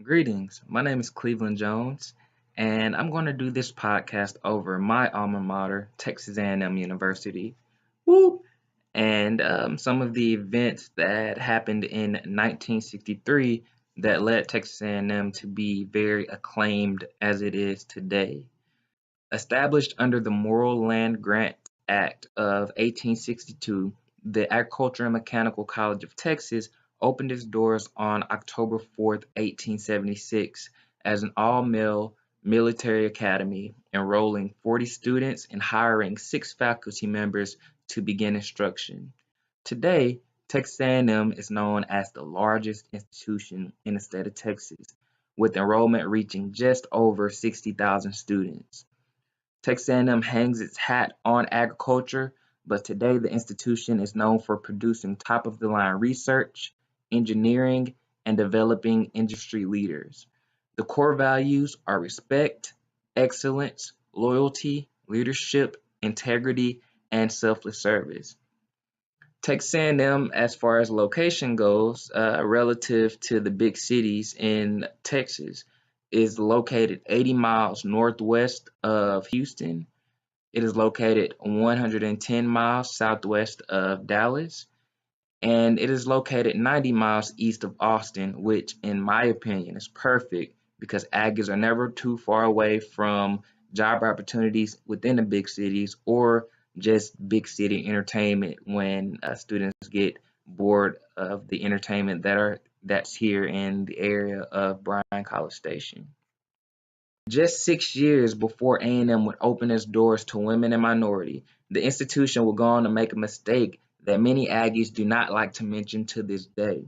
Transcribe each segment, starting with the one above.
Greetings. My name is Cleveland Jones, and I'm going to do this podcast over my alma mater, Texas A&M University. Woo! And some of the events that happened in 1963 that led Texas A&M to be very acclaimed as it is today. Established under the Morrill Land Grant Act of 1862, the Agricultural and Mechanical College of Texas opened its doors on October 4th, 1876, as an all-male military academy, enrolling 40 students and hiring 6 faculty members to begin instruction. Today, Texas A&M is known as the largest institution in the state of Texas, with enrollment reaching just over 60,000 students. Texas A&M hangs its hat on agriculture, but today the institution is known for producing top-of-the-line research, engineering, and developing industry leaders. The core values are respect, excellence, loyalty, leadership, integrity, and selfless service. Texas A&M, as far as location goes, relative to the big cities in Texas, is located 80 miles northwest of Houston. It is located 110 miles southwest of Dallas, and it is located 90 miles east of Austin, which, in my opinion, is perfect because Aggies are never too far away from job opportunities within the big cities or just big city entertainment when students get bored of the entertainment that's here in the area of Bryan College Station. Just 6 years before A&M would open its doors to women and minority, the institution would go on to make a mistake that many Aggies do not like to mention to this day.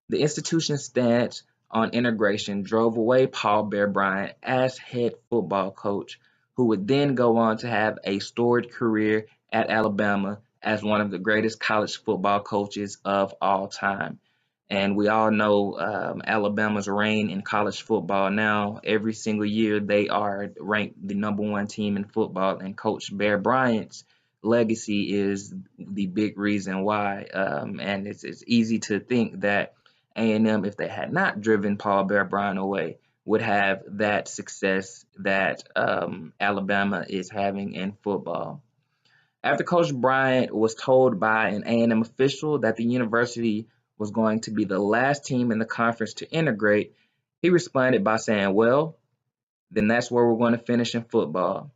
The institution's stance on integration drove away Paul Bear Bryant as head football coach, who would then go on to have a storied career at Alabama as one of the greatest college football coaches of all time. And we all know Alabama's reign in college football now. Every single year, they are ranked the number one team in football, and Coach Bear Bryant's legacy is the big reason why. And it's easy to think that A&M, if they had not driven Paul Bear Bryant away, would have that success that Alabama is having in football. After Coach Bryant was told by an A&M official that the university was going to be the last team in the conference to integrate, he responded by saying, well, then that's where we're going to finish in football.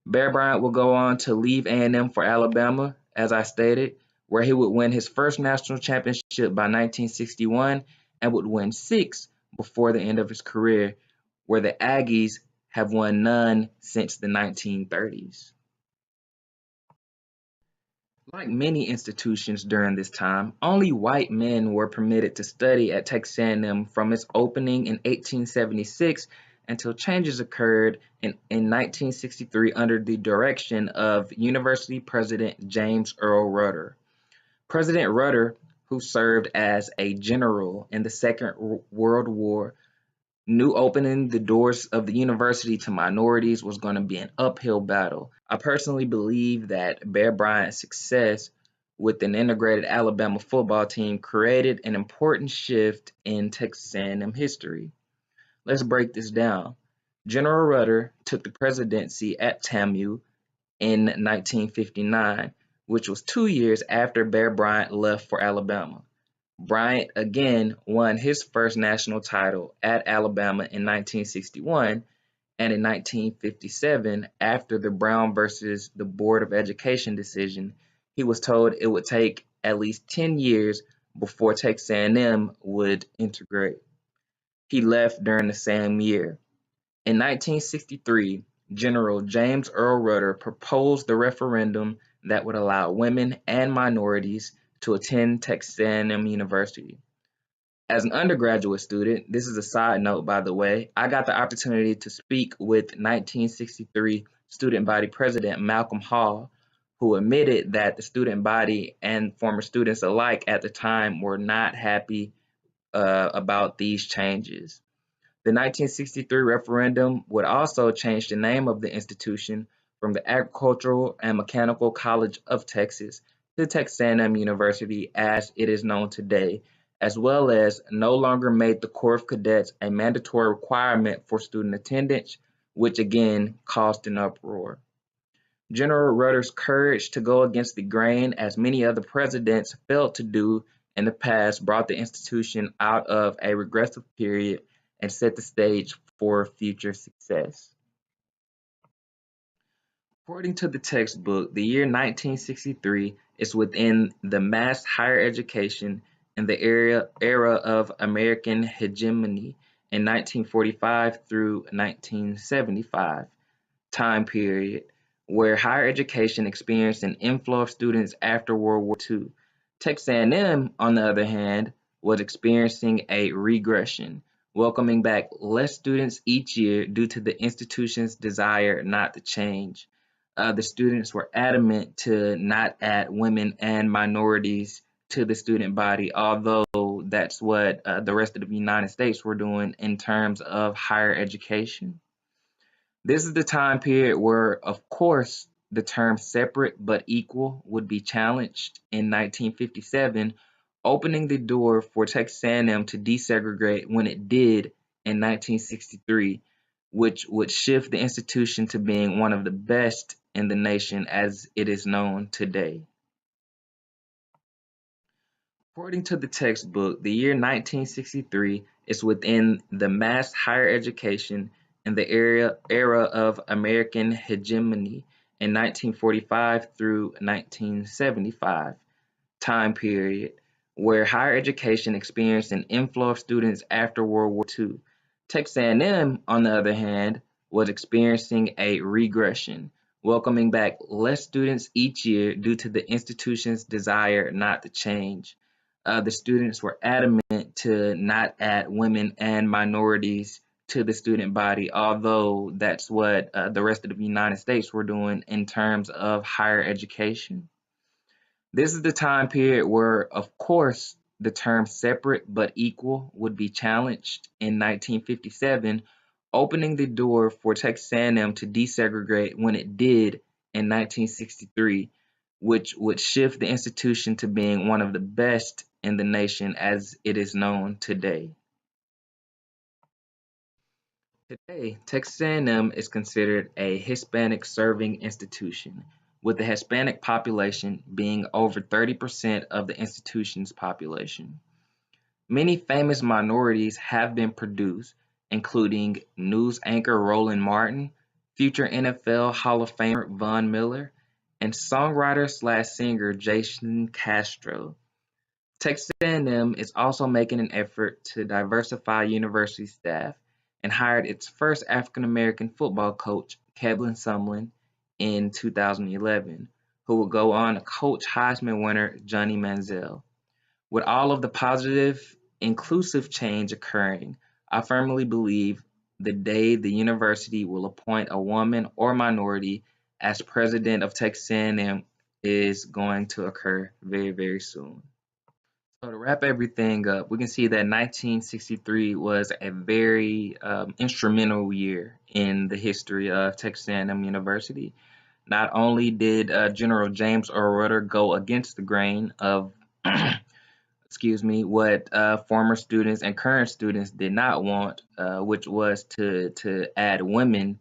Bear Bryant will go on to leave A&M for Alabama, as I stated, where he would win his first national championship by 1961 and would win 6 before the end of his career, where the Aggies have won none since the 1930s. Like many institutions during this time, only white men were permitted to study at Texas A&M from its opening in 1876 until changes occurred in 1963 under the direction of University President James Earl Rudder. President Rudder, who served as a general in the Second World War, knew opening the doors of the university to minorities was going to be an uphill battle. I personally believe that Bear Bryant's success with an integrated Alabama football team created an important shift in Texas A&M history. Let's break this down. General Rudder took the presidency at TAMU in 1959, which was 2 years after Bear Bryant left for Alabama. Bryant again won his first national title at Alabama in 1961, and in 1957, after the Brown versus the Board of Education decision, he was told it would take at least 10 years before Texas A&M would integrate. He left during the same year. In 1963, General James Earl Rudder proposed the referendum that would allow women and minorities to attend Texas A&M University. As an undergraduate student, this is a side note by the way, I got the opportunity to speak with 1963 student body president Malcolm Hall, who admitted that the student body and former students alike at the time were not happy about these changes. The 1963 referendum would also change the name of the institution from the Agricultural and Mechanical College of Texas to Texas A&M University as it is known today, as well as no longer made the Corps of Cadets a mandatory requirement for student attendance, which again caused an uproar. General Rutter's courage to go against the grain, as many other presidents failed to do in the past, brought the institution out of a regressive period and set the stage for future success. According to the textbook, the year 1963 is within the mass higher education in the era of American hegemony in 1945 through 1975 time period, where higher education experienced an inflow of students after World War II. Texas A&M, on the other hand, was experiencing a regression, welcoming back less students each year due to the institution's desire not to change. The students were adamant to not add women and minorities to the student body, although that's what the rest of the United States were doing in terms of higher education. This is the time period where, of course, the term separate but equal would be challenged in 1957, opening the door for Texas A&M to desegregate when it did in 1963, which would shift the institution to being one of the best in the nation as it is known today. According to the textbook, the year 1963 is within the mass higher education in the era of American hegemony in 1945 through 1975 time period, where higher education experienced an inflow of students after World War II. Texas A&M, on the other hand, was experiencing a regression, welcoming back less students each year due to the institution's desire not to change. The students were adamant to not add women and minorities to the student body, although that's what the rest of the United States were doing in terms of higher education. This is the time period where, of course, the term separate but equal would be challenged in 1957, opening the door for Texas A&M to desegregate when it did in 1963, which would shift the institution to being one of the best in the nation as it is known today. Today, Texas A&M is considered a Hispanic serving institution, with the Hispanic population being over 30% of the institution's population. Many famous minorities have been produced, including news anchor Roland Martin, future NFL Hall of Famer Von Miller, and songwriter/singer Jason Castro. Texas A&M is also making an effort to diversify university staff and hired its first African American football coach, Kevin Sumlin, in 2011, who will go on to coach Heisman winner Johnny Manziel. With all of the positive, inclusive change occurring, I firmly believe the day the university will appoint a woman or minority as president of Texas A&M is going to occur very, very soon. So to wrap everything up, we can see that 1963 was a very instrumental year in the history of Texas A&M University. Not only did General James Earl Rutter go against the grain of excuse me, what former students and current students did not want, which was to add women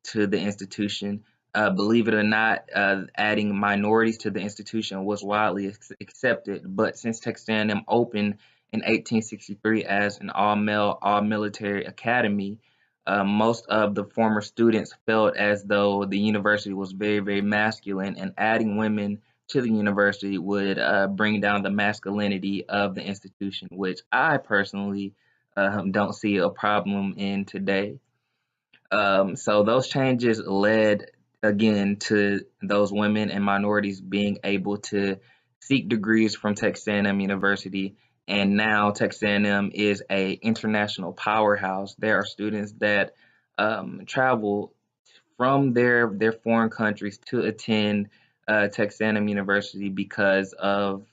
to the institution. Believe it or not, adding minorities to the institution was widely accepted. But since Texas A&M opened in 1863 as an all-male, all-military academy, most of the former students felt as though the university was very, very masculine, and adding women to the university would bring down the masculinity of the institution, which I personally don't see a problem in today. So those changes led again to those women and minorities being able to seek degrees from Texas A&M University, and now Texas A&M is a international powerhouse. There are students that travel from their foreign countries to attend Texas A&M University because of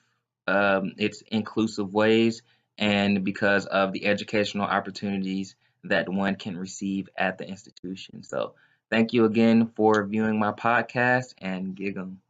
its inclusive ways and because of the educational opportunities that one can receive at the institution. So, thank you again for viewing my podcast and gig 'em.